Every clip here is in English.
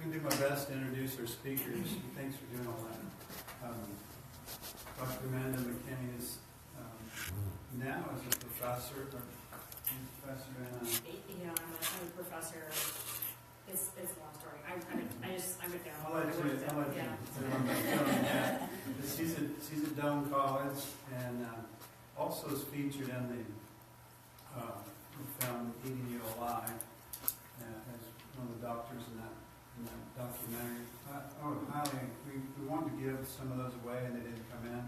I'm going to do my best to introduce our speakers. Thanks for doing all that. Dr. Amanda McKinney is now as a professor, in Yeah, I'm a professor. It's a long story. I went down. I'll let you. She's at Doane College and also is featured in the film Eating You Alive as one of the doctors in that documentary. We wanted to give some of those away and they didn't come in.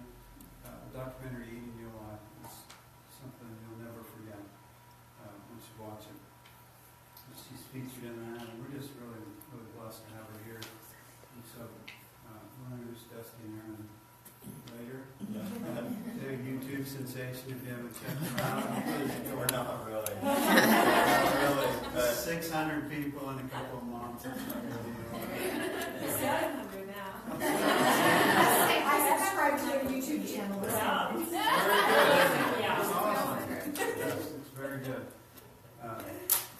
The documentary Eating You Alive is something you'll never forget once you watch it. She's featured in that, and we're just really blessed to have her here. And so, we'll introduce Dusty and Aaron later. They're a YouTube sensation if you haven't checked them out. We're not really. Really. 600 people in a couple of months. It's 700 now. I subscribe to your YouTube channel. Wow. Yeah. It's awesome. Yes, it's very good.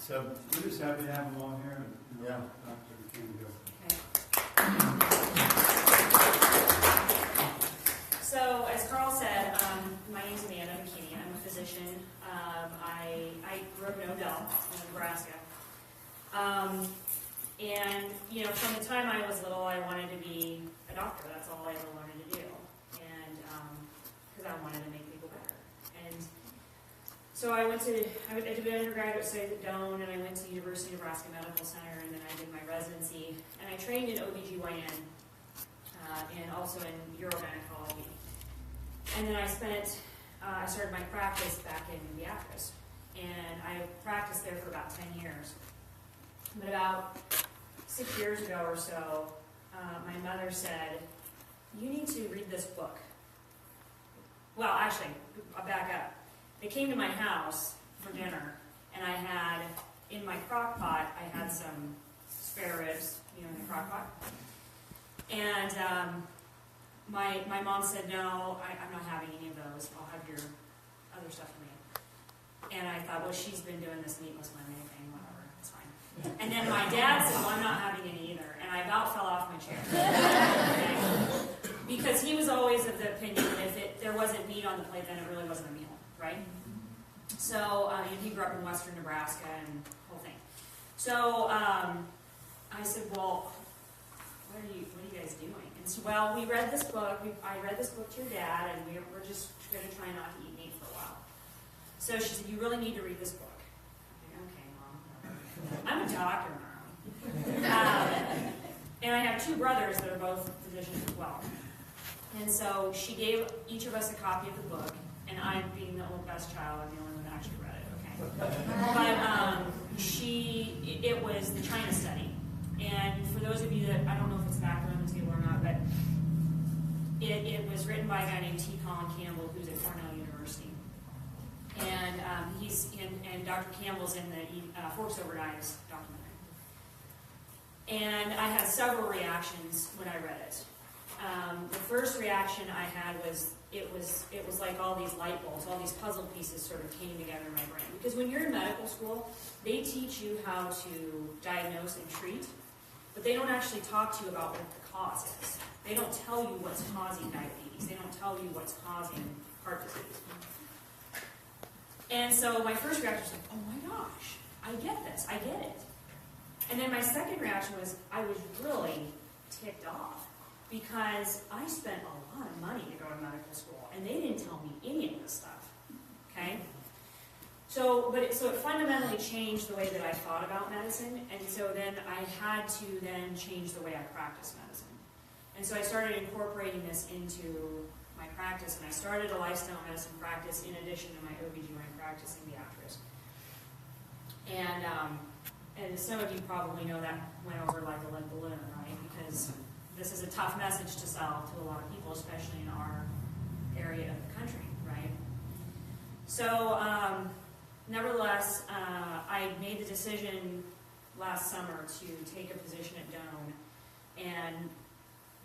So we're just happy to have them all here. And, yeah. Dr. McKinney, go. Okay. So, as Carl said, my name is Amanda McKinney. I'm a physician. I grew up in Odell, in Nebraska. And, you know, from the time I was little, I wanted to be a doctor. That's all I ever wanted to do. And, because I wanted to make people better. And so I did an undergraduate studies at Doane, and I went to the University of Nebraska Medical Center, and then I did my residency. And I trained in OBGYN, and also in urogynecology. And then I started my practice back in Beatrice. And I practiced there for about 10 years. But about 6 years ago or so, my mother said, "You need to read this book." Well, actually, I'll back up. They came to my house for dinner, and I had, in my crock pot, I had some spare ribs, in the crock pot. And my mom said, "No, I'm not having any of those. I'll have your other stuff for me." And I thought, well, she's been doing this meatless Monday thing, whatever, it's fine. And then my dad said, "Well, I'm not having any either." And I about fell off my chair. Okay? Because he was always of the opinion that if there wasn't meat on the plate, then it really wasn't a meal, right? So he grew up in western Nebraska and the whole thing. So I said, "Well, what are you guys doing?" And so, well, we read this book. I read this book to your dad, and we're just going to try not to eat meat for a while. So she said, "You really need to read this book." I'm like, "Okay, Mom." I'm a doctor now. And I have two brothers that are both physicians as well. And so she gave each of us a copy of the book, and I, being the old best child, I'm the only one that actually read it, okay? But it was the China study. And for those of you that, I don't know if it's back on the table or not, but it was written by a guy named T. Colin Campbell, who's at Cornell University. And and Dr. Campbell's in the Forks Over Knives documentary. And I had several reactions when I read it. The first reaction I had was it was like all these light bulbs, all these puzzle pieces sort of came together in my brain. Because when you're in medical school, they teach you how to diagnose and treat, but they don't actually talk to you about what the cause is. They don't tell you what's causing diabetes. They don't tell you what's causing heart disease. And so my first reaction was like, "Oh my gosh, I get this, I get it." And then my second reaction was I was really ticked off because I spent a lot of money to go to medical school, and they didn't tell me any of this stuff. Okay? So it fundamentally changed the way that I thought about medicine, and so then I had to then change the way I practice medicine. And so I started incorporating this into my practice, and I started a lifestyle medicine practice in addition to my OBGYN practice in Beatrice. And some of you probably know that went over like a lead balloon, right? Because this is a tough message to sell to a lot of people, especially in our area of the country, right? So, nevertheless, I made the decision last summer to take a position at Doane. And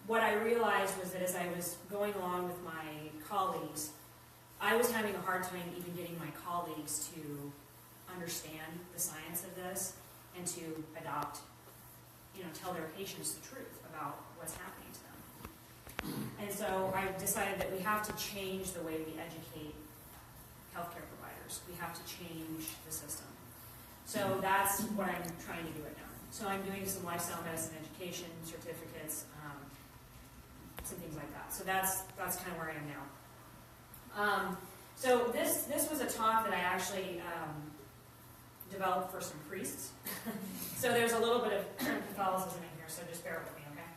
what I realized was that as I was going along with my colleagues, I was having a hard time even getting my colleagues to understand the science of this and to adopt tell their patients the truth about what's happening to them. And so I decided that we have to change the way we educate healthcare providers. We have to change the system. So that's what I'm trying to do right now. So I'm doing some lifestyle medicine education certificates, some things like that. So that's kind of where I am now. So this was a talk that I actually developed for some priests. So there's a little bit of Catholicism in here, so just bear with me, okay?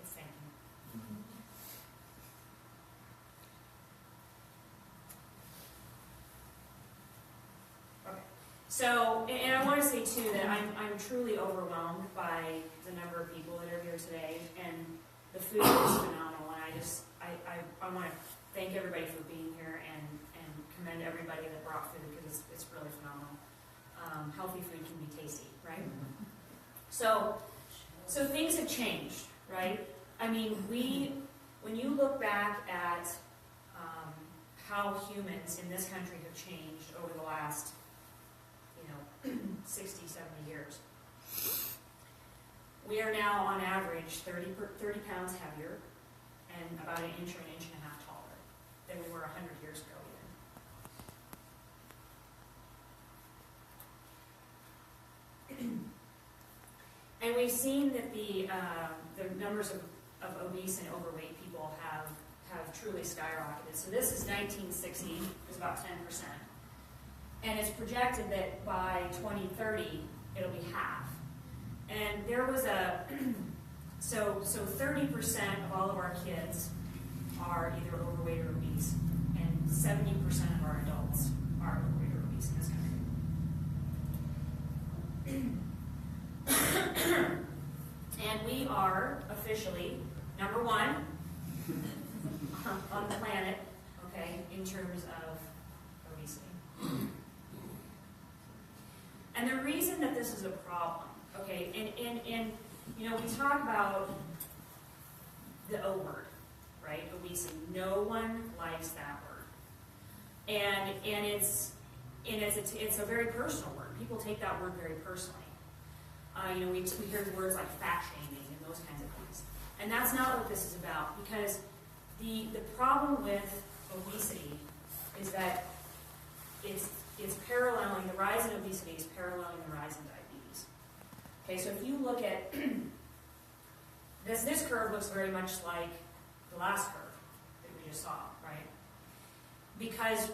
It's thanking. Okay. So, and I want to say too that I'm truly overwhelmed by the number of people that are here today, and the food is phenomenal. And I want to thank everybody for being here and commend everybody that brought food, because it's really phenomenal. Healthy food can be tasty, right? So things have changed, right? I mean, when you look back at how humans in this country have changed over the last 60, 70 years. We are now, on average, 30 pounds heavier and about an inch or an inch and a half taller than we were 100 years ago even. And we've seen that the numbers of obese and overweight people have truly skyrocketed. So this is 1960, it was about 10%. And it's projected that by 2030, it'll be half. And there was so 30% of all of our kids are either overweight or obese, and 70% of our adults are overweight or obese in this country. And we are officially number one on the planet, okay, in terms of obesity. And the reason that this is a problem, okay, and we talk about the O word, right? Obesity. No one likes that word, and it's a very personal word. People take that word very personally. We hear words like fat shaming and those kinds of things, and that's not what this is about. Because the problem with obesity is that it's paralleling, the rise in obesity is paralleling the rise in diabetes. Okay, so if you look at this curve looks very much like the last curve that we just saw, right? Because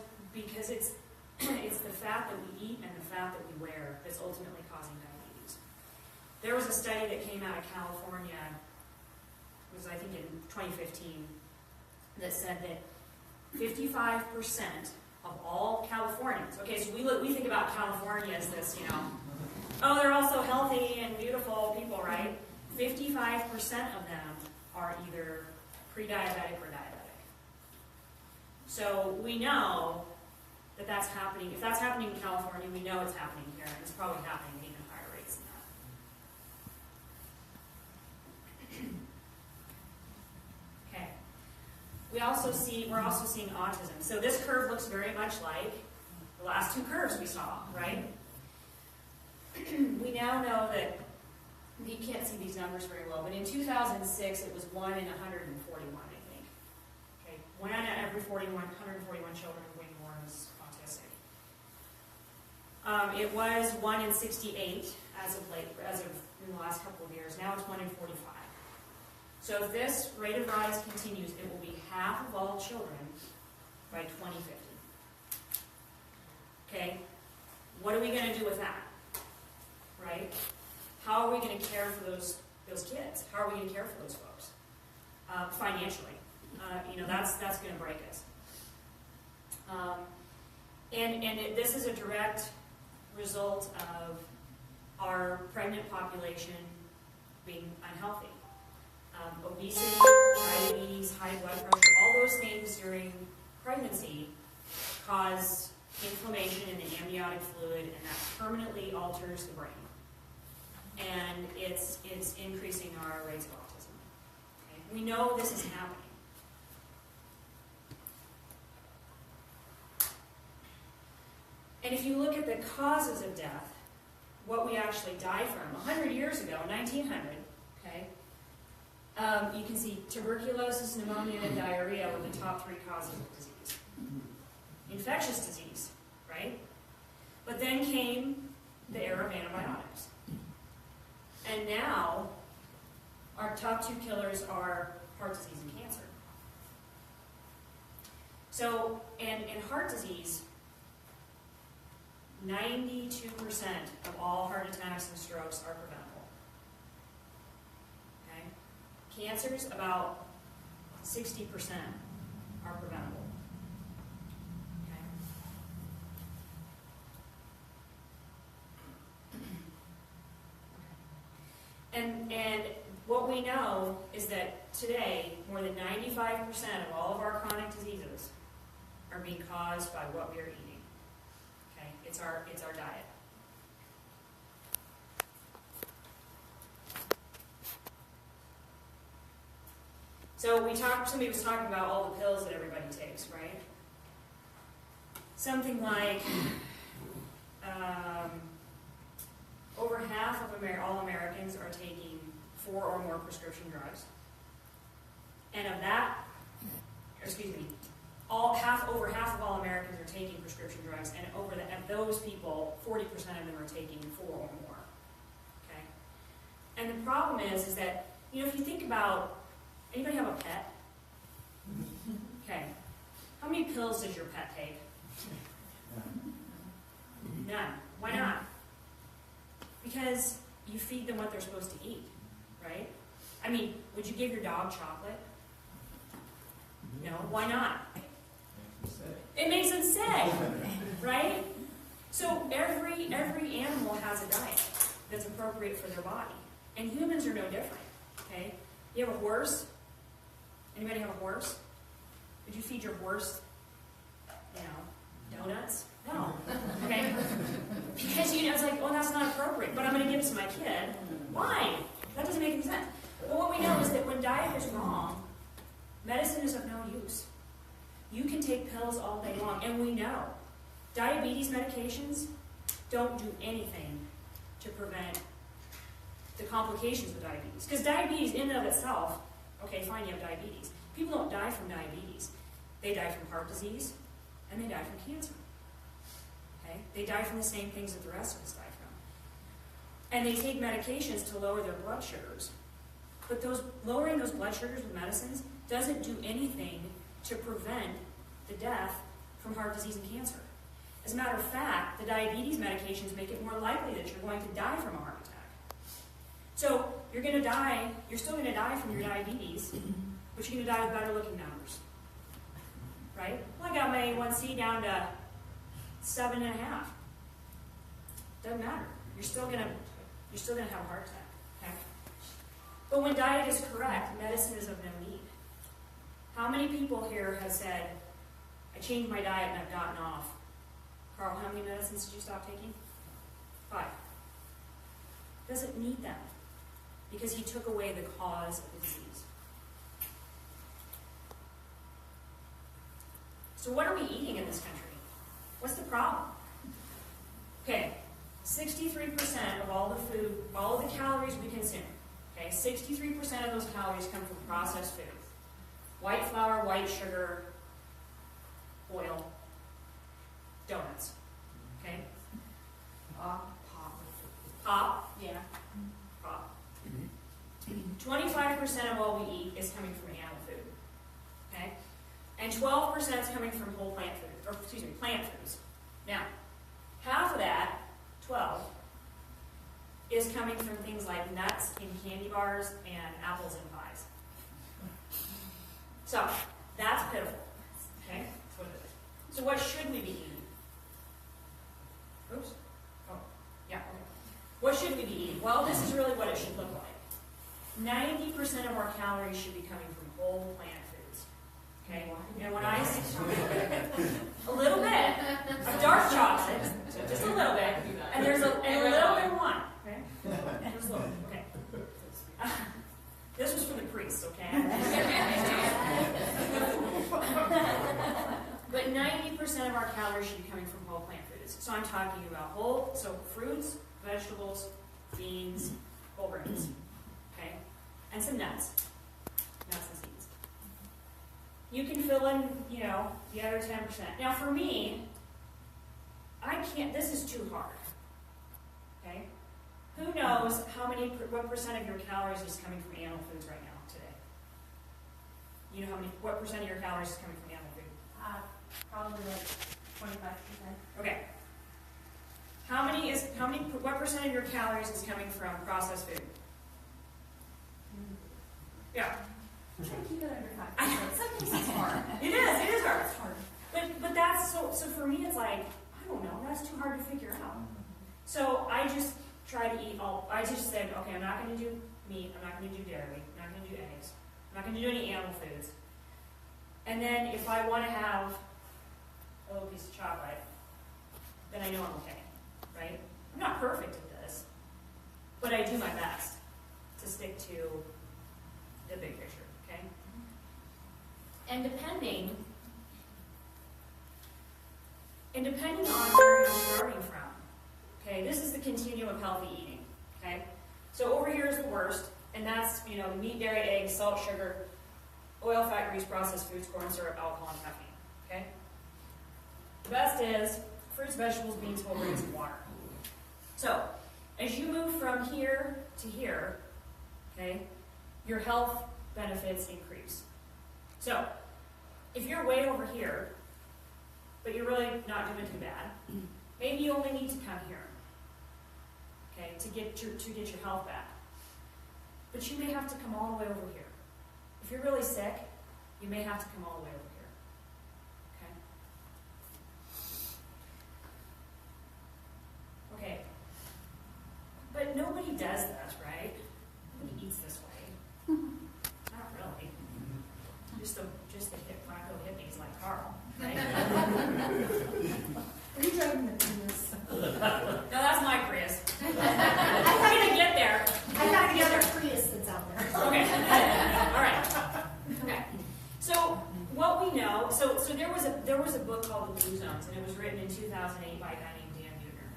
it's the fat that we eat and the fat that we wear that's ultimately causing diabetes. There was a study that came out of California, it was I think in 2015, that said that 55% of all Californians. Okay, so we think about California as this, oh, they're all so healthy and beautiful people, right? 55% of them are either pre-diabetic or diabetic. So we know that that's happening. If that's happening in California, we know it's happening here, and it's probably happening at even higher rates than that. Okay. We're also seeing autism. So this curve looks very much like the last two curves we saw, right? We now know that, you can't see these numbers very well, but in 2006 it was 1 in 141, I think. Okay, 1 out of every 141 children being born was autistic. It was 1 in 68 as of in the last couple of years. Now it's 1 in 45. So if this rate of rise continues, it will be half of all children by 2050. Okay? What are we going to do with that? Right? How are we going to care for those kids? How are we going to care for those folks? Financially. That's going to break us. This is a direct result of our pregnant population being unhealthy. Obesity, diabetes, high blood pressure, all those things during pregnancy cause inflammation in the amniotic fluid, and that permanently alters the brain. And it's increasing our rates of autism. Okay? We know this is happening. And if you look at the causes of death, what we actually die from, 100 years ago, 1900, okay, you can see tuberculosis, pneumonia, and diarrhea were the top 3 causes of disease. Infectious disease, right? But then came the era of antibiotics. And now, our top 2 killers are heart disease and cancer. So, and in heart disease, 92% of all heart attacks and strokes are preventable. Okay? Cancers, about 60% are preventable. Okay? And what we know is that today, more than 95% of all of our chronic diseases are being caused by what we are eating. Okay? It's our diet. So somebody was talking about all the pills that everybody takes, right? Something like over half of all Americans are taking 4 or more prescription drugs. And of that, over half of all Americans are taking prescription drugs, and of those people, 40% of them are taking 4 or more. Okay? And the problem is that, if you think about, anybody have a pet? Okay. How many pills does your pet take? None. Why not? Because you feed them what they're supposed to eat, right? I mean, would you give your dog chocolate? No. Why not? It makes them sick, right? So every animal has a diet that's appropriate for their body, and humans are no different. Okay? You have a horse. Anybody have a horse? Would you feed your horse, donuts? No. Okay? Because it's like, oh, that's not appropriate, but I'm going to give it to my kid. Why? That doesn't make any sense. But what we know is that when diet is wrong, medicine is of no use. You can take pills all day long, and we know diabetes medications don't do anything to prevent the complications of diabetes. Because diabetes in and of itself, okay, fine, you have diabetes. People don't die from diabetes. They die from heart disease, and they die from cancer. Okay? They die from the same things that the rest of us die from. And they take medications to lower their blood sugars. But lowering those blood sugars with medicines doesn't do anything to prevent the death from heart disease and cancer. As a matter of fact, the diabetes medications make it more likely that you're going to die from a heart attack. So you're still going to die from your diabetes, but you're going to die with better looking numbers. Right? Well, I got my A1C down to 7.5. Doesn't matter. You're still going to have a heart attack. Okay? But when diet is correct, medicine is of no need. How many people here have said, I changed my diet and I've gotten off? Carl, how many medicines did you stop taking? 5. Doesn't need them because he took away the cause of the disease. So what are we eating in this country? What's the problem? Okay, 63% of all the food, all of the calories we consume, okay, 63% of those calories come from processed food. White flour, white sugar, oil, donuts. Okay? Pop. Yeah. Pop. 25% of what we eat is coming from animal food. Okay? And 12% is coming from whole plant food, plant foods. Now, half of that, 12, is coming from things like nuts and candy bars and apples and pies. So, that's pitiful. Okay? That's what it is. So what should we be eating? Oops. Oh, yeah, okay. What should we be eating? Well, this is really what it should look like. 90% of our calories should be coming from whole plant foods. Okay? And when I say a little bit of dark chocolate, so just a little bit, and there's a little bit of wine. Okay? Just a little. Okay. This was for the priests, okay? But 90% of our calories should be coming from whole plant food. foods. So I'm talking about fruits, vegetables, beans, whole grains, okay? And some nuts and seeds. You can fill in, the other 10%. Now for me, this is too hard, okay? Who knows what percent of your calories is coming from animal foods right now, today? You know what percent of your calories is coming from animal food? Probably like 25%. Okay. What percent of your calories is coming from processed food? Yeah. Try to keep it under 5%. I know. Sometimes it's hard. It is hard. It's hard. But that's, so for me it's like, I don't know, that's too hard to figure out. So I just try to eat I just said, okay, I'm not going to do meat, I'm not going to do dairy, I'm not going to do eggs, I'm not going to do any animal foods. And then if I want to have a little piece of chocolate, then I know I'm okay, right? I'm not perfect at this, but I do my best to stick to the big picture, okay? And depending on where you're starting from, okay, this is the continuum of healthy eating, okay? So over here is the worst, and that's, meat, dairy, eggs, salt, sugar, oil, fat, grease, processed foods, corn syrup, alcohol, and caffeine, okay? The best is fruits, vegetables, beans, whole grains, and water. So, as you move from here to here, okay, your health benefits increase. So, if you're way over here, but you're really not doing too bad, maybe you only need to come here, okay, to get your health back. But you may have to come all the way over here. If you're really sick, you may have to come all the way over here. Okay. Okay. But nobody does that, right? Nobody eats this way. Not really. Just the wacko hippies like Carl, right? Are you driving the Prius? No, that's my Prius. I'm gonna get there. I got the other Prius that's out there. Okay. All right. Okay. So what we know, so there was a book called The Blue Zones, and it was written in 2008 by a guy named Dan Buettner.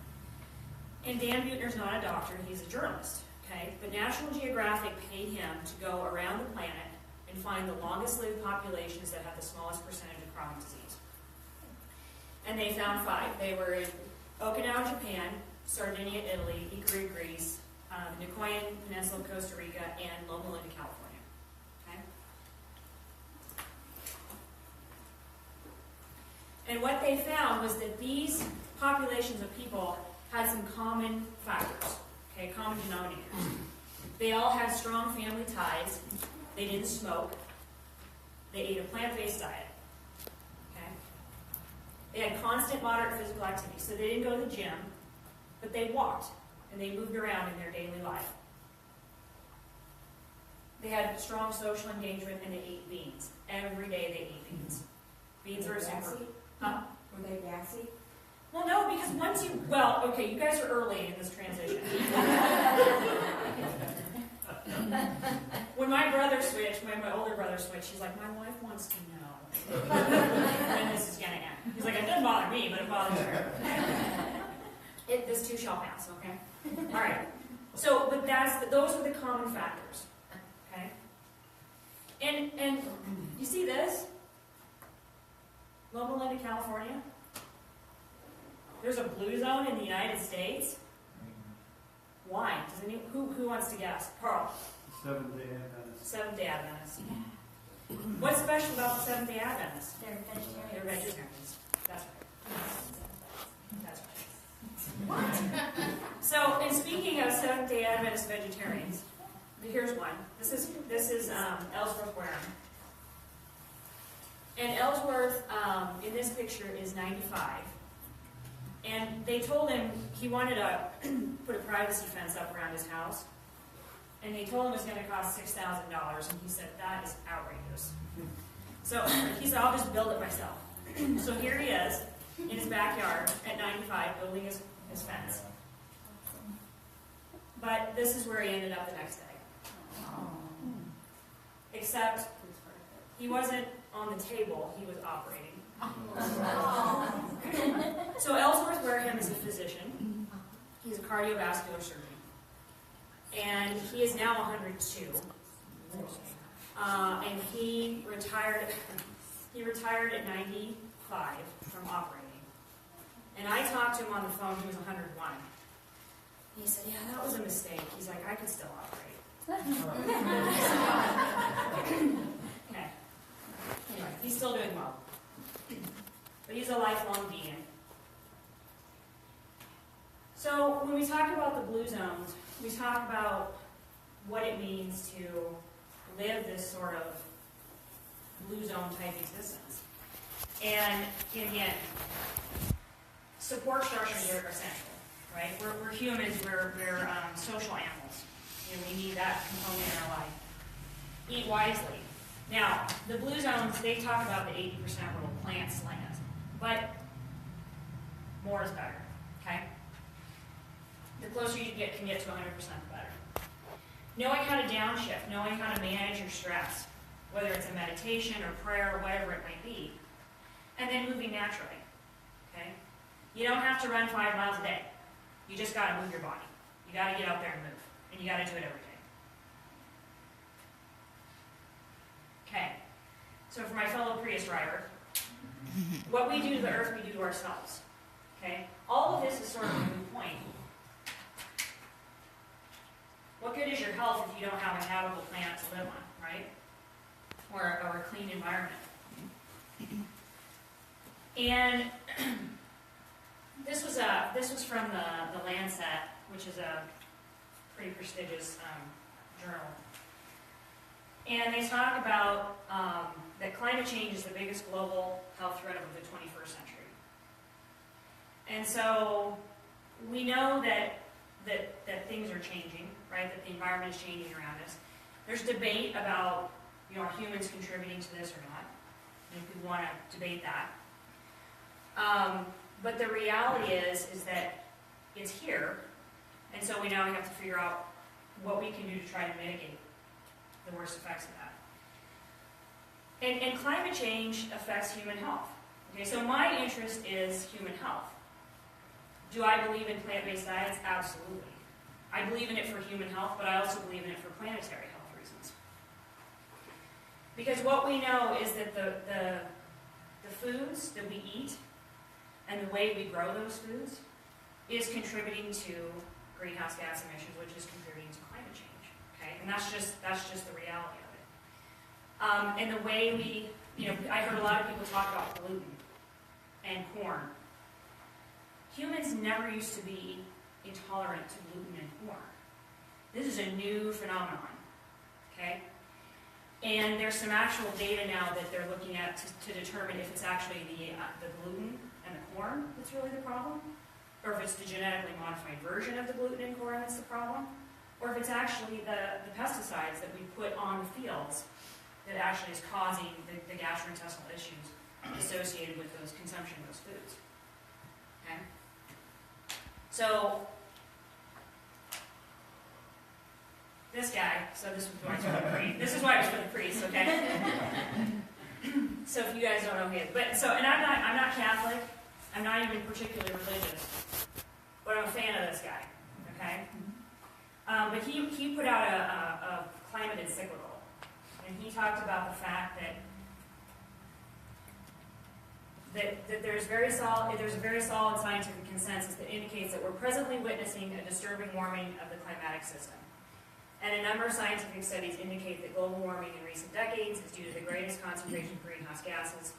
And Dan Buettner's not a doctor; he's a journalist. Okay, but National Geographic paid him to go around the planet and find the longest-lived populations that have the smallest percentage of chronic disease. And they found 5. They were in Okinawa, Japan, Sardinia, Italy, Ikaria, Greece, Nicoyan Peninsula, Costa Rica, and Loma Linda, California. Okay? And what they found was that these populations of people had some common factors, okay, common denominators. They all had strong family ties. They didn't smoke. They ate a plant-based diet. Okay? They had constant, moderate physical activity. So they didn't go to the gym, but they walked and they moved around in their daily life. They had strong social engagement and they ate beans. Every day they ate beans. Beans are a super. Huh? Were they gassy? Well, no, because you guys are early in this transition. When my older brother switched, he's like, my wife wants to know when this is going to end. He's like, it doesn't bother me, but it bothers her. This too shall pass, okay? All right. So, but those are the common factors, okay? And you see this? Loma Linda, California. There's a blue zone in the United States. Why? Who wants to guess? Carl. Seventh-day Adventists. Seventh-day Adventists. What's special about the Seventh-day Adventists? They're vegetarians. They're vegetarians. That's right. That's right. What? So, and speaking of Seventh-day Adventist vegetarians, here's one. This is Ellsworth Wareham. And Ellsworth, in this picture, is 95. And they told him he wanted to put a privacy fence up around his house. And they told him it was going to cost $6,000. And he said, that is outrageous. So he said, I'll just build it myself. So here he is in his backyard at 95 building his fence. But this is where he ended up the next day. Except he wasn't on the table, he was operating. So Ellsworth Wareham is a physician. He's a cardiovascular surgeon. And he is now 102. And he retired at 95 from operating. And I talked to him on the phone, he was 101. He said, yeah, that was a mistake. He's like, I could still operate. Okay. Anyway, he's still doing well. But he's a lifelong being. So when we talk about the blue zones, we talk about what it means to live this sort of blue zone type existence. And again, support structures are essential, right? We're humans, we're social animals. And we need that component in our life. Eat wisely. Now, the blue zones, they talk about the 80% rule, plants, land. But more is better, okay? The closer you can get to 100%, the better. Knowing how to downshift, knowing how to manage your stress, whether it's a meditation or prayer or whatever it might be, and then moving naturally, okay? You don't have to run 5 miles a day. You just got to move your body. You got to get out there and move, and you got to do it every day. Okay, so for my fellow Prius driver, what we do to the earth, we do to ourselves, okay? All of this is sort of a moot point. What good is your health if you don't have a habitable planet to live on, right? Or a clean environment. And this was from the Lancet, which is a pretty prestigious journal. And they talk about that climate change is the biggest global health threat of the 21st century. And so we know that things are changing, right? That the environment is changing around us. There's debate about, are humans contributing to this or not? And if we want to debate that. But the reality is that it's here, and so we now have to figure out what we can do to try to mitigate the worst effects of that. And climate change affects human health. Okay, so my interest is human health. Do I believe in plant-based diets? Absolutely. I believe in it for human health, but I also believe in it for planetary health reasons. Because what we know is that the foods that we eat and the way we grow those foods is contributing to greenhouse gas emissions, which is contributing to climate change. Okay, and that's just the reality of it. And the way we, I heard a lot of people talk about gluten and corn. Humans never used to be intolerant to gluten and corn. This is a new phenomenon, okay? And there's some actual data now that they're looking at to determine if it's actually the gluten and the corn that's really the problem, or if it's the genetically modified version of the gluten and corn that's the problem, or if it's actually the pesticides that we put on the fields that actually is causing the gastrointestinal issues associated with those consumption of those foods. Okay? So this guy, this is why I was for the priest, okay? So if you guys don't know him, and I'm not Catholic, I'm not even particularly religious, but I'm a fan of this guy, okay? But he put out a climate encyclical, and he talked about the fact that there's a very solid scientific consensus that indicates that we're presently witnessing a disturbing warming of the climatic system. And a number of scientific studies indicate that global warming in recent decades is due to the greatest concentration of greenhouse gases,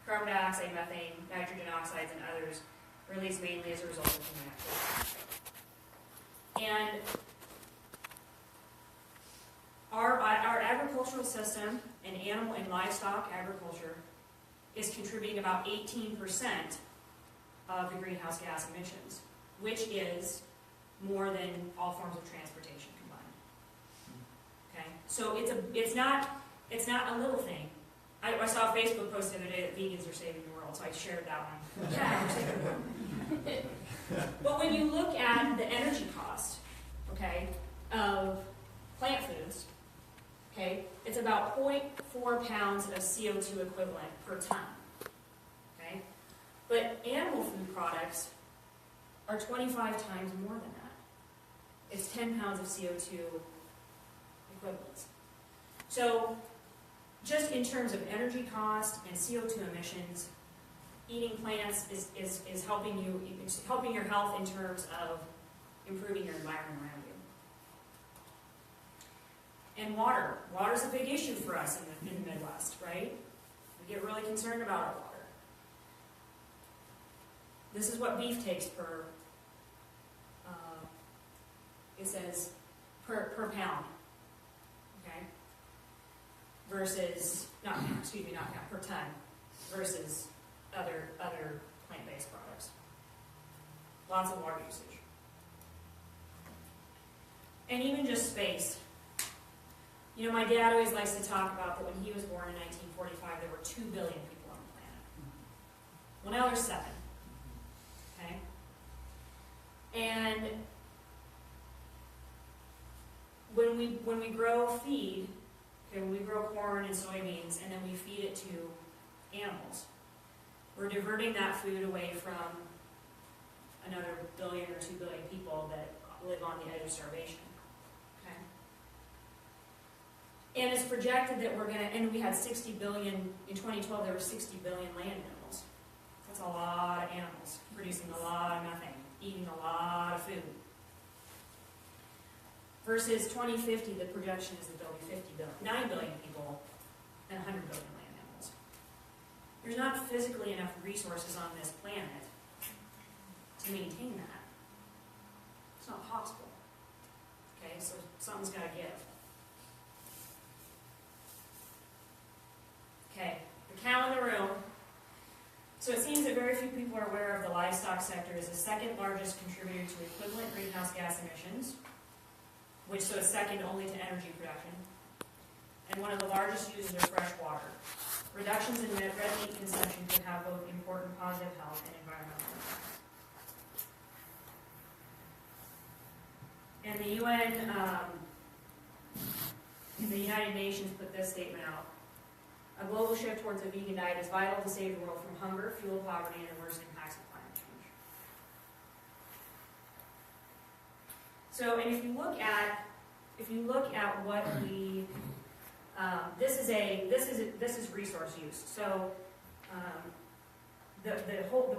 carbon dioxide, methane, nitrogen oxides, and others, released mainly as a result of human activity. And our agricultural system and animal and livestock agriculture is contributing about 18% of the greenhouse gas emissions, which is more than all forms of transportation combined. Okay, so it's not a little thing. I saw a Facebook post the other day that vegans are saving the world, so I shared that one. Yeah, we're saving the world. But when you look at the energy cost, okay, of plant foods, okay, it's about 0.4 pounds of CO2 equivalent per ton. But animal food products are 25 times more than that. It's 10 pounds of CO2 equivalents. So just in terms of energy cost and CO2 emissions, eating plants is helping you, it's helping your health in terms of improving your environment around you. And water. Water's a big issue for us in the Midwest, right? We get really concerned about our water. This is what beef takes per, it says per pound, okay? Versus, not pound, per ton, versus other plant-based products. Lots of water usage. And even just space. You know, my dad always likes to talk about that when he was born in 1945, there were 2 billion people on the planet. Well, now there's 7. Okay? And when we grow feed, okay, when we grow corn and soybeans, and then we feed it to animals, we're diverting that food away from another 1 billion or 2 billion people that live on the edge of starvation. Okay? And it's projected that we're going to, and we had 60 billion, in 2012 there were 60 billion land animals. That's a lot of animals, producing a lot of methane, eating a lot of food. Versus 2050, the projection is that there'll be 9 billion people and 100 billion land animals. There's not physically enough resources on this planet to maintain that. It's not possible. Okay, so something's got to give. Okay, the cow in the room. So it seems that very few people are aware of the livestock sector as the second largest contributor to equivalent greenhouse gas emissions, which so it's second only to energy production, and one of the largest users of fresh water. Reductions in red meat consumption could have both important positive health and environmental impacts. And the UN, the United Nations put this statement out. A global shift towards a vegan diet is vital to save the world from hunger, fuel poverty, and the worst impacts of climate change. So, and if you look at what we, this is resource use. So, the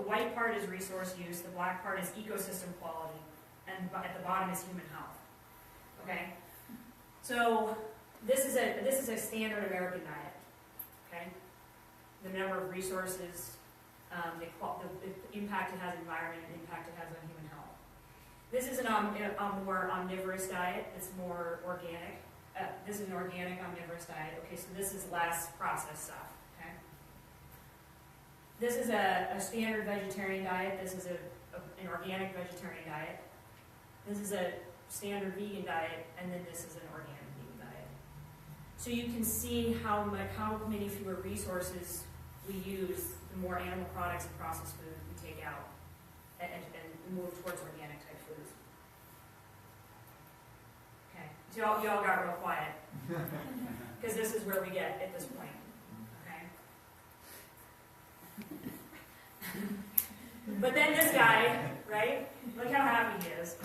white part is resource use, the black part is ecosystem quality, and at the bottom is human health. Okay, so this is a standard American diet. Okay, the number of resources, the impact it has on environment, and impact it has on human health. This is a more omnivorous diet. It's more organic. This is an organic omnivorous diet. Okay, so this is less processed stuff. Okay. This is a standard vegetarian diet. This is an organic vegetarian diet. This is a standard vegan diet, and then this is an organic vegan diet. So you can see how many fewer resources we use, the more animal products and processed food we take out, and move towards organic type foods. Okay, so y'all got real quiet, because this is where we get at this point. Okay. But then this guy, right? Look how happy he is.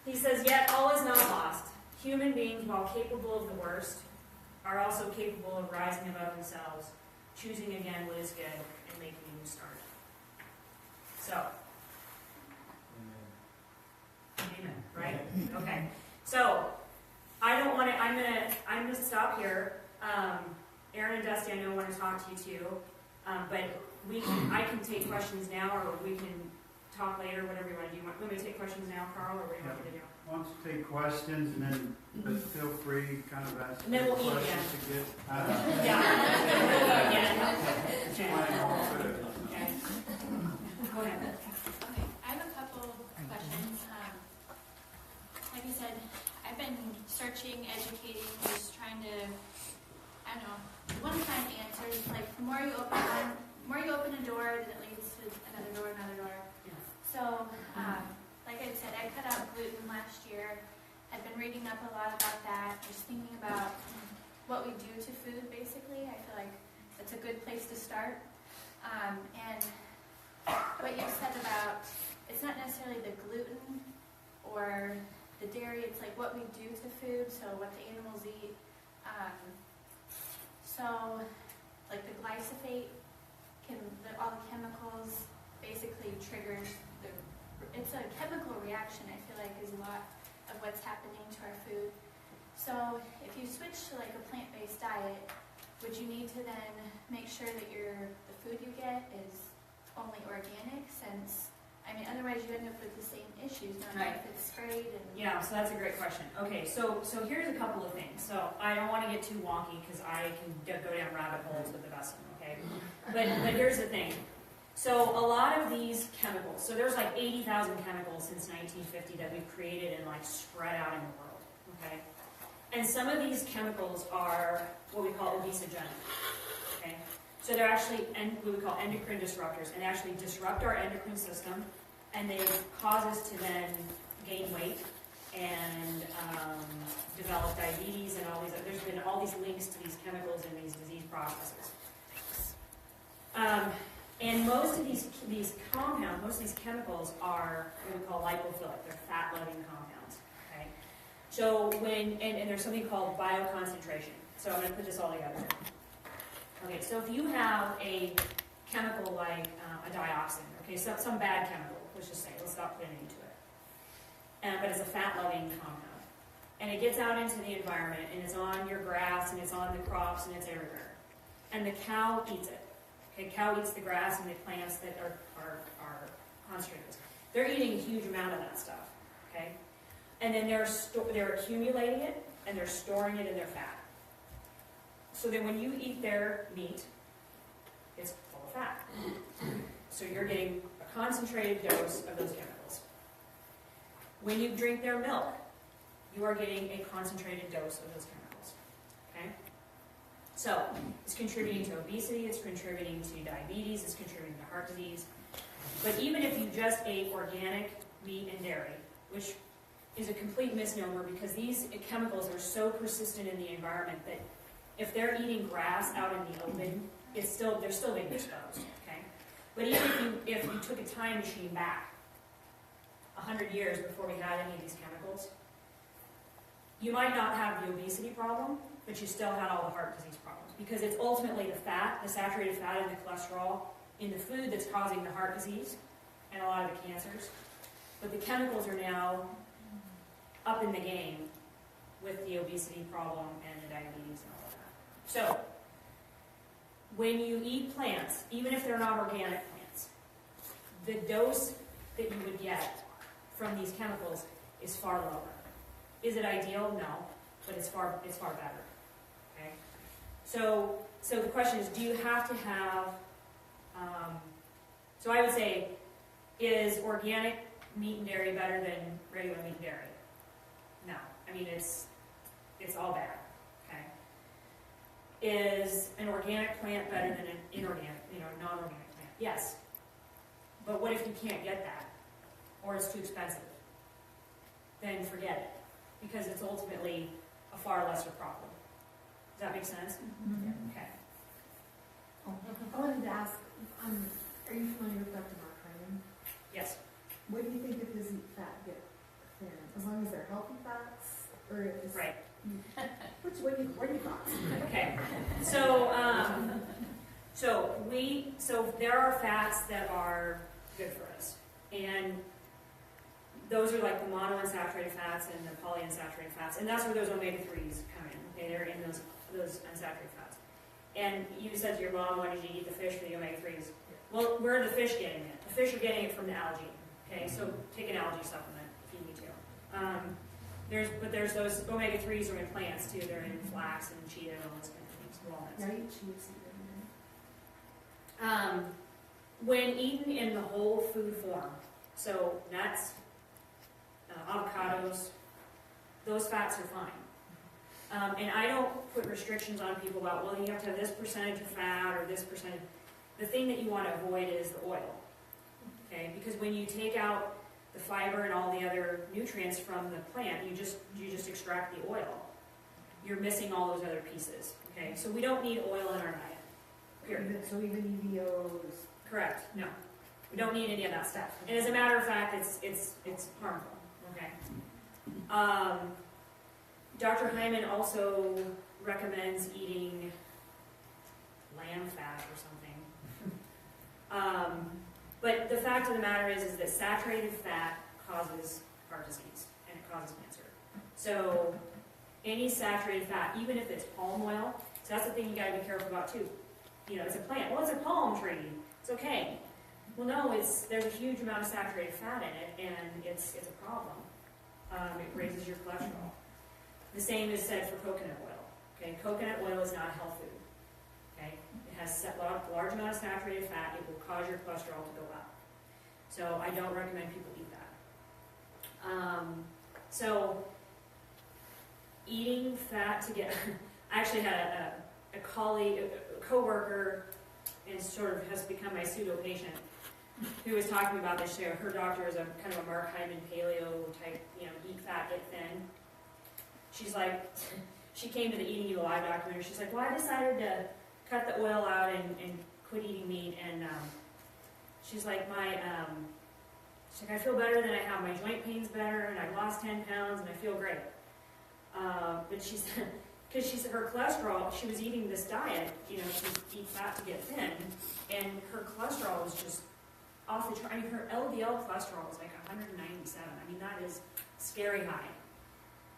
He says, "Yet all is not lost. Human beings, while capable of the worst, are also capable of rising above themselves, choosing again what is good, and making a new start." So, amen, right? Okay. So, I don't want to. I'm gonna stop here. Aaron and Dusty, I know want to talk to you too, but I can take questions now, or we can talk later, whatever you want to do. Want me to take questions now, Carl, or what do you want me to do? Why don't you take questions and then, but feel free, kind of ask And then we'll eat questions again. to get. Yeah. Explain all of it. Okay. Go ahead. Okay, I have a couple questions. Like I said, I've been searching, educating, just trying to, I don't know, want to find answers. Like the more you open a door, then it leads to another door. Yeah. So, like I said, I cut out gluten last year. I've been reading up a lot about that, just thinking about what we do to food, basically. I feel like it's a good place to start. And what you said about, it's not necessarily the gluten or the dairy, it's like what we do to food, so what the animals eat. So, like the glyphosate, all the chemicals basically triggers it's a chemical reaction, I feel like, is a lot of what's happening to our food. So if you switch to like a plant-based diet, would you need to then make sure that the food you get is only organic, since, I mean, otherwise you end up with the same issues, no matter if it's sprayed and... Yeah, so that's a great question. Okay, so here's a couple of things. So I don't want to get too wonky because I can go down rabbit holes with the best of them, okay? But here's the thing. So a lot of these chemicals, so there's like 80,000 chemicals since 1950 that we've created and like spread out in the world, okay? And some of these chemicals are what we call obesogenic, okay? So they're actually what we call endocrine disruptors, and they actually disrupt our endocrine system, and they cause us to then gain weight and develop diabetes and all these. There's been all these links to these chemicals and these disease processes. And most of these compounds, most of these chemicals are what we call lipophilic. They're fat-loving compounds. Okay. So and there's something called bioconcentration. So I'm going to put this all together. Okay. So if you have a chemical like a dioxin, okay, some bad chemical, let's just say, let's not put it into it, but it's a fat-loving compound, and it gets out into the environment, and it's on your grass, and it's on the crops, and it's everywhere, and the cow eats it. Okay, cow eats the grass and the plants that are concentrated. They're eating a huge amount of that stuff, okay? And then they're accumulating it, and they're storing it in their fat. So then when you eat their meat, it's full of fat. So you're getting a concentrated dose of those chemicals. When you drink their milk, you are getting a concentrated dose of those chemicals, okay? So it's contributing to obesity, it's contributing to diabetes, it's contributing to heart disease. But even if you just ate organic meat and dairy, which is a complete misnomer because these chemicals are so persistent in the environment that if they're eating grass out in the open, they're still being exposed. Okay? But even if you took a time machine back 100 years before we had any of these chemicals, you might not have the obesity problem, but you still had all the heart disease problems, because it's ultimately the fat, the saturated fat and the cholesterol in the food that's causing the heart disease and a lot of the cancers. But the chemicals are now up in the game with the obesity problem and the diabetes and all of that. So, when you eat plants, even if they're not organic plants, the dose that you would get from these chemicals is far lower. Is it ideal? No, but it's far better. Okay. So the question is, do you have to have? So I would say, is organic meat and dairy better than regular meat and dairy? No. I mean, it's all bad. Okay. Is an organic plant better than an inorganic, non-organic plant? Yes. But what if you can't get that, or it's too expensive? Then forget it, because it's ultimately a far lesser problem. Does that make sense? Mm-hmm. Yeah. Okay. I wanted to ask, are you familiar with Dr. Mark Hyman? Yes. What do you think if his fat get thin? As long as they're healthy fats, or if it's... Right. What are your thoughts? Okay. So there are fats that are good for us, and those are like the monounsaturated fats and the polyunsaturated fats, and that's where those omega-3s come in. Okay, they're in those unsaturated fats. And you said to your mom, why did you eat the fish for the omega-3s? Well, where are the fish getting it? The fish are getting it from the algae. Okay, so take an algae supplement if you need to. There's those omega-3s are in plants too. They're in flax and chia and all those kind of things. Walnuts. Yeah, I eat chia seed every day. When eaten in the whole food form, so nuts, avocados, those fats are fine. And I don't put restrictions on people about, well, you have to have this percentage of fat or this percentage. The thing that you want to avoid is the oil. Okay, because when you take out the fiber and all the other nutrients from the plant, you just extract the oil. You're missing all those other pieces. Okay, so we don't need oil in our diet. period. So even EVOs. Correct, no. We don't need any of that stuff. And as a matter of fact, it's harmful, okay? Dr. Hyman also recommends eating lamb fat or something. But the fact of the matter is that saturated fat causes heart disease and it causes cancer. So any saturated fat, even if it's palm oil, so that's the thing you gotta be careful about too. You know, it's a plant. Well, it's a palm tree. It's okay. Well, no, there's a huge amount of saturated fat in it, and it's a problem. It raises your cholesterol. The same is said for coconut oil. Okay, coconut oil is not a health food. Okay, it has a large amount of saturated fat. It will cause your cholesterol to go up. So I don't recommend people eat that. So eating fat to get. I actually had a colleague, a coworker, and sort of has become my pseudo patient, who was talking about this. Her doctor is a kind of a Mark Hyman paleo type, eat fat, get thin. She's like, she came to the Eating You Alive documentary. She's like, well, I decided to cut the oil out and quit eating meat. And she's like, she's like, I feel better than I have. My joint pain's better, and I lost 10 pounds, and I feel great. But she said, because her cholesterol, she was eating this diet, to eat fat to get thin, and her cholesterol was just off the chart. I mean, her LDL cholesterol was like 197. I mean, that is scary high.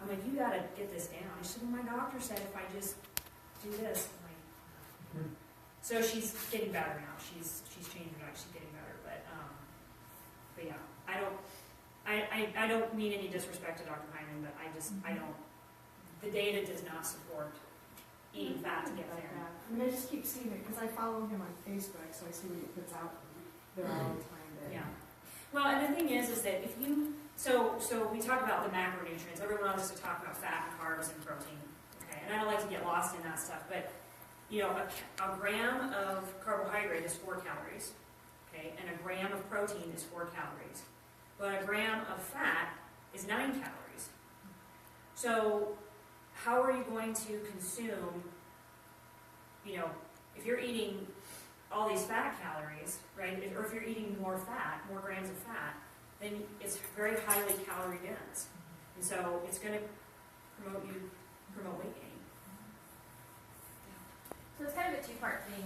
I'm like, you gotta get this down. She said, well, my doctor said if I just do this, I'm like, so she's getting better now. She's changed her diet. She's getting better, but yeah, I don't mean any disrespect to Dr. Hyman, but I don't. The data does not support eating fat to get thin. I mean, I just keep seeing it because I follow him on Facebook, so I see what he puts out there all the time. Yeah. Well, and the thing is that if you, so we talk about the macronutrients. Everyone else to talk about fat and carbs and protein. Okay, and I don't like to get lost in that stuff, but a gram of carbohydrate is 4 calories. Okay, and a gram of protein is 4 calories, but a gram of fat is 9 calories. So how are you going to consume, if you're eating all these fat calories, right, or if you're eating more fat, more grams of fat, then it's very highly calorie dense. And so it's going to promote weight gain. So it's kind of a two-part thing.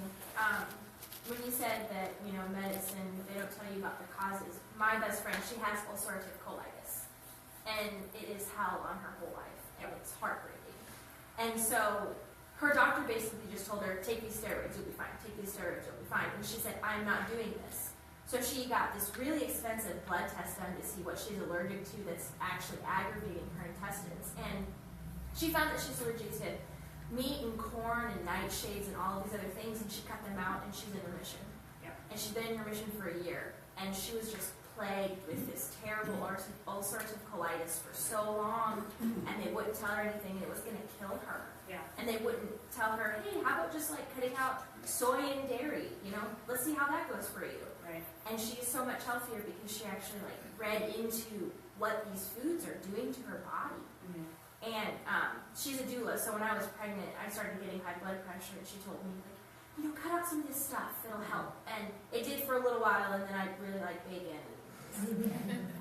When you said that, medicine, they don't tell you about the causes. My best friend, she has ulcerative colitis. And it is hell on her whole life. And it's heartbreaking. And so her doctor basically just told her, take these steroids, you'll be fine. Take these steroids, you'll be fine. And she said, I'm not doing this. So she got this really expensive blood test done to see what she's allergic to that's actually aggravating her intestines. And she found that she's allergic to meat and corn and nightshades and all of these other things, and she cut them out, and she's in remission. Yeah. And she's been in remission for a year. And she was just plagued with this terrible ulcerative colitis for so long, and they wouldn't tell her anything, and it was going to kill her. Yeah. And they wouldn't tell her, hey, how about just like cutting out soy and dairy? Let's see how that goes for you. Right. And she's so much healthier because she actually read into what these foods are doing to her body. Mm-hmm. And she's a doula, so when I was pregnant, I started getting high blood pressure, and she told me, cut out some of this stuff, it'll help. And it did for a little while, and then I really like bacon.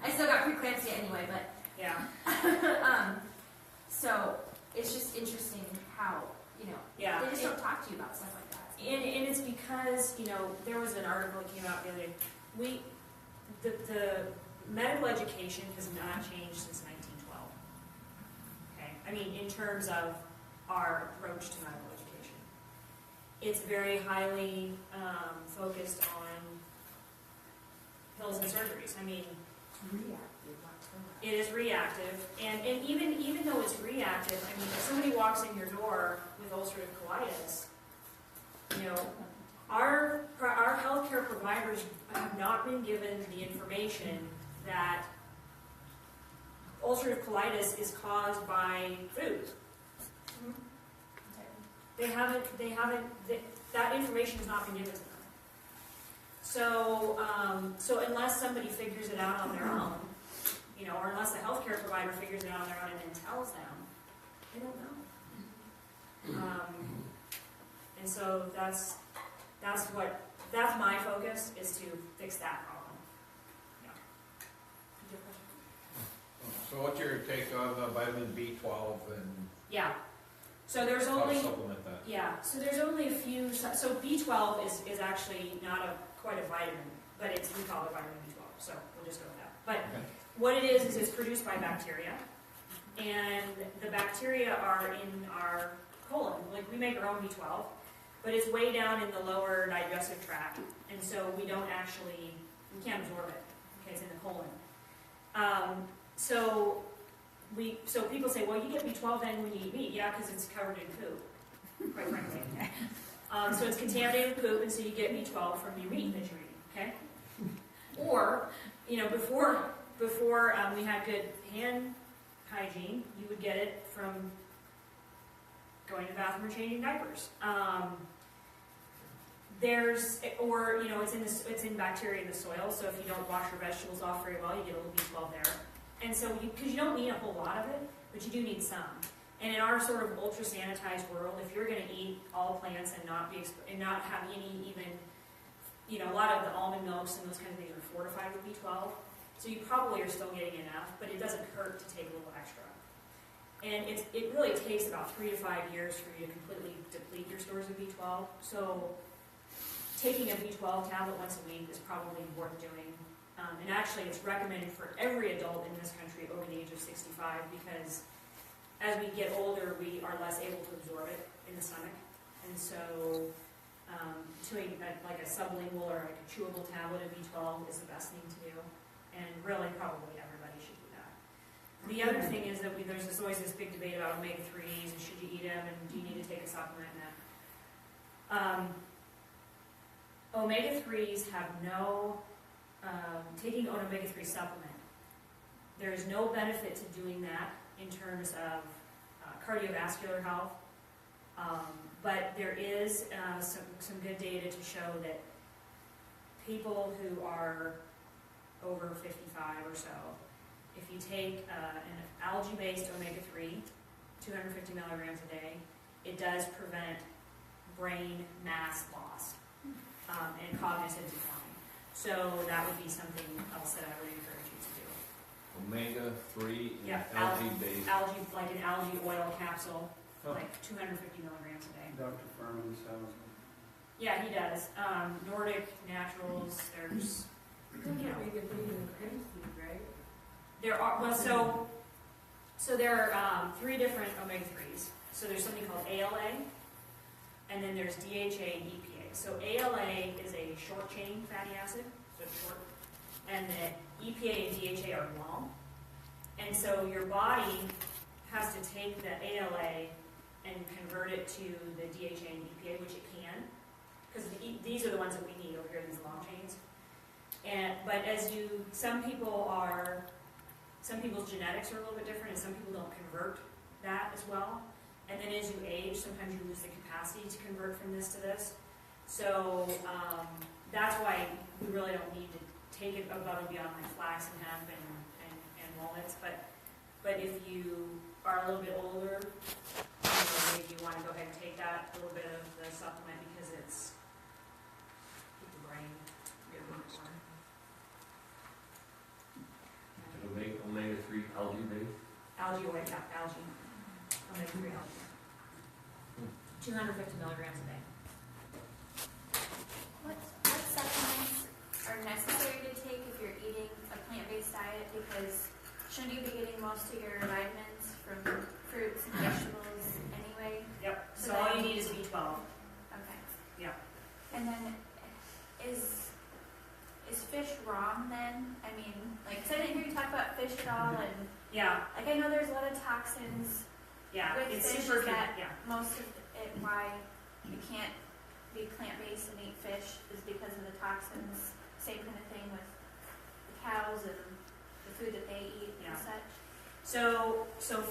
I still got preeclampsia anyway, but yeah. So it's just interesting how, yeah. they just don't talk to you about stuff like that. And it's because, there was an article that came out the other day. The medical education has not changed since 1912. Okay? I mean, in terms of our approach to medical education. It's very highly focused on pills and surgeries. I mean, Reactive, not proactive. it is reactive, and even though it's reactive, I mean, if somebody walks in your door with ulcerative colitis, our healthcare providers have not been given the information that ulcerative colitis is caused by food. They haven't. That information has not been given to them. So unless somebody figures it out on their own, or unless the healthcare provider figures it out on their own and then tells them, they don't know. And so that's that's my focus, is to fix that problem. Yeah. Did you have a question? So what's your take on vitamin B12 and Yeah. So there's how to only, supplement that? yeah, so there's only a few, so B12 is actually not quite a vitamin, but we call it vitamin B12, so we'll just go with that. But Okay. what it is it's produced by bacteria, and the bacteria are in our colon. Like, we make our own B12, but it's way down in the lower digestive tract, and so we can't absorb it. Okay, it's in the colon. So people say, well, you get B12 then when you eat meat. Yeah, because it's covered in poop, quite frankly. So it's contaminated with poop, and so you get B12 from your meat that you're eating, okay? Or, before we had good hand hygiene, you would get it from going to the bathroom or changing diapers. It's in bacteria in the soil, so if you don't wash your vegetables off very well, you get a little B12 there. And so, because you don't need a whole lot of it, but you do need some. And in our sort of ultra sanitized world, if you're going to eat all plants and not have any even, a lot of the almond milks and those kind of things are fortified with B12, so you probably are still getting enough, but it doesn't hurt to take a little extra. And it really takes about 3 to 5 years for you to completely deplete your stores of B12. So taking a B12 tablet once a week is probably worth doing. And actually, it's recommended for every adult in this country over the age of 65, because as we get older, we are less able to absorb it in the stomach. And so doing like a sublingual or like a chewable tablet of B12 is the best thing to do. And really, probably everybody should do that. The other thing is that there's always this big debate about omega-3s and should you eat them and do you need to take a supplement and that. Omega-3s have no, taking an omega-3 supplement, there is no benefit to doing that in terms of cardiovascular health, but there is some good data to show that people who are over 55 or so, if you take an algae-based omega-3, 250 milligrams a day, it does prevent brain mass loss and cognitive decline. So that would be something else that I would encourage you to do. Omega-3 and Yeah, algae-based. Algae, like an algae oil capsule, like 250 milligrams a day. Dr. Furman sells them. Yeah, he does. Nordic Naturals, there's, there are, well, so there are 3 different omega-3s. So there's something called ALA, and then there's DHA and EPA. So ALA is a short chain fatty acid, so it's short, and the EPA and DHA are long. And so your body has to take the ALA and convert it to the DHA and EPA, which it can, because these are the ones that we need over here, these long chains. But some people's genetics are a little bit different, and some people don't convert that as well. And then as you age, sometimes you lose the capacity to convert from this to this. So that's why we really don't need to take it above and beyond like flax and hemp and walnuts. But if you are a little bit older, maybe you want to go ahead and take that a little bit of the supplement because it's keep the brain really warm. Omega-3 algae based? Algae oil, yeah, algae. Omega-3 algae. 250 milligrams a day. What supplements are necessary to take if you're eating a plant-based diet? Because shouldn't you be getting most of your vitamins from fruits and vegetables anyway? Yep. So all you need is B12. Okay. Yeah. And then is fish wrong then? I mean, like, 'cause I didn't hear you talk about fish at all, and Yeah. like I know there's a lot of toxins Yeah. with It's fish. super. Is that Yeah. most of it why you can't be plant-based and eat fish is because of the toxins? Same kind of thing with the cows and the food that they eat Yeah. and such. So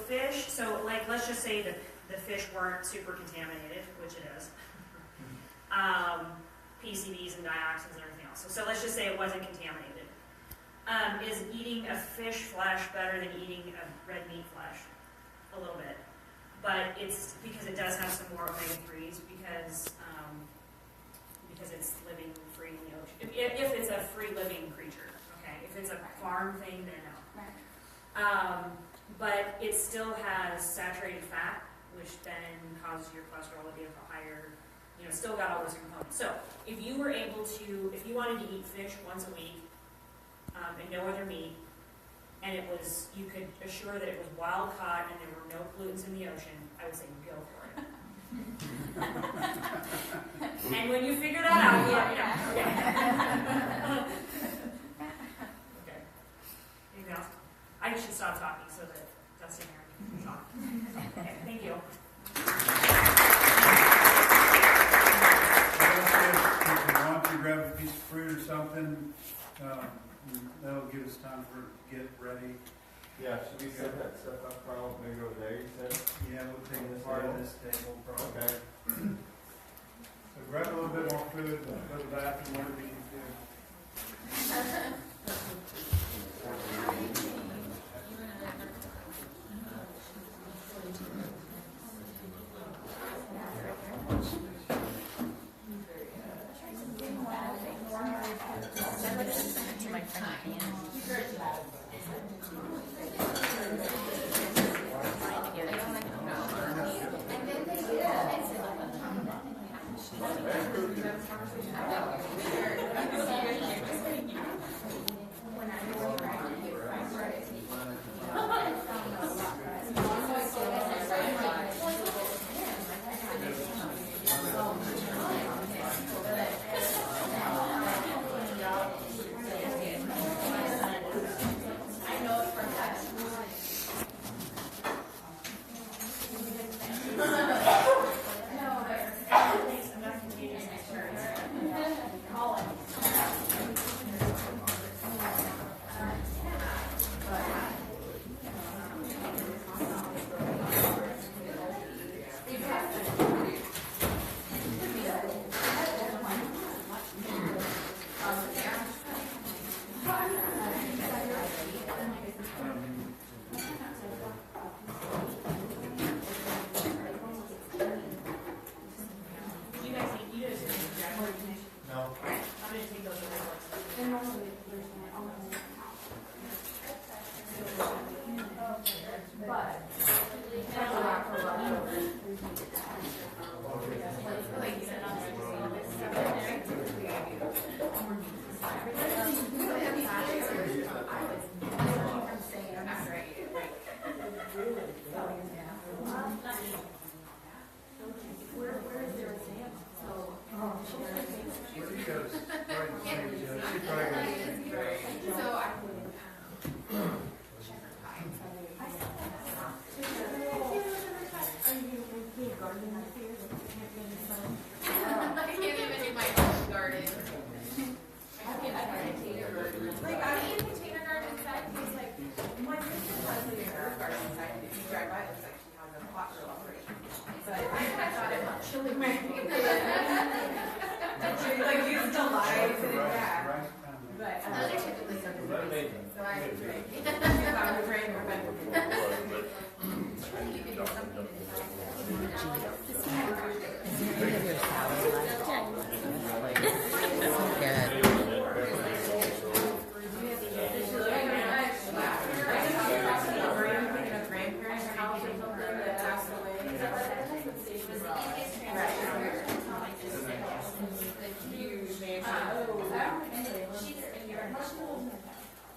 fish. So like, let's just say that the fish weren't super contaminated, which it is. PCBs and dioxins and everything else. So let's just say it wasn't contaminated. Is eating a fish flesh better than eating a red meat flesh? A little bit. But it's because it does have some more omega-3s because because it's living free in the ocean. If it's a free living creature, okay? If it's a farm thing, then no. Right. But it still has saturated fat, which then causes your cholesterol to be higher. You know, still got all those components. So if you were able to, if you wanted to eat fish once a week and no other meat, and it was, you could assure that it was wild caught and there were no pollutants in the ocean, I would say go for it. And when you figure that out, yeah. Okay. Anything else? I should stop talking so that Dustin here can talk. Okay, thank you. If you want to grab a piece of fruit or something, that'll give us time to get ready. Yeah, should we set that stuff up, Carl, maybe over there, you said? Yeah, we'll take this part of this table probably. Okay. So grab a little bit more food, go to the bathroom, whatever you need to do.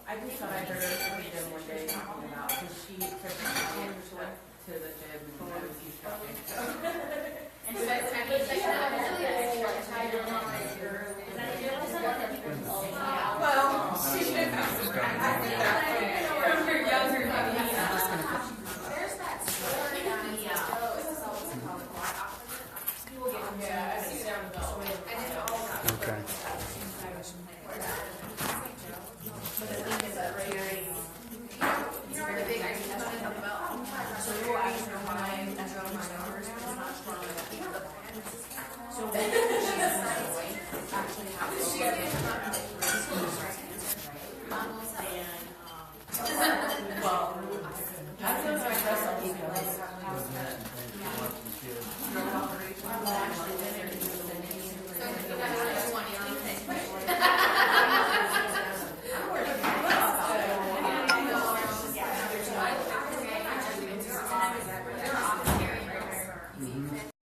I just thought I heard her from the gym one day talking about, because she took her to the gym and I was instructing. And so that's kind of like well, she should have some practice from her younger days. there's that story on Yeah, I see down the belt. and it's all about Okay.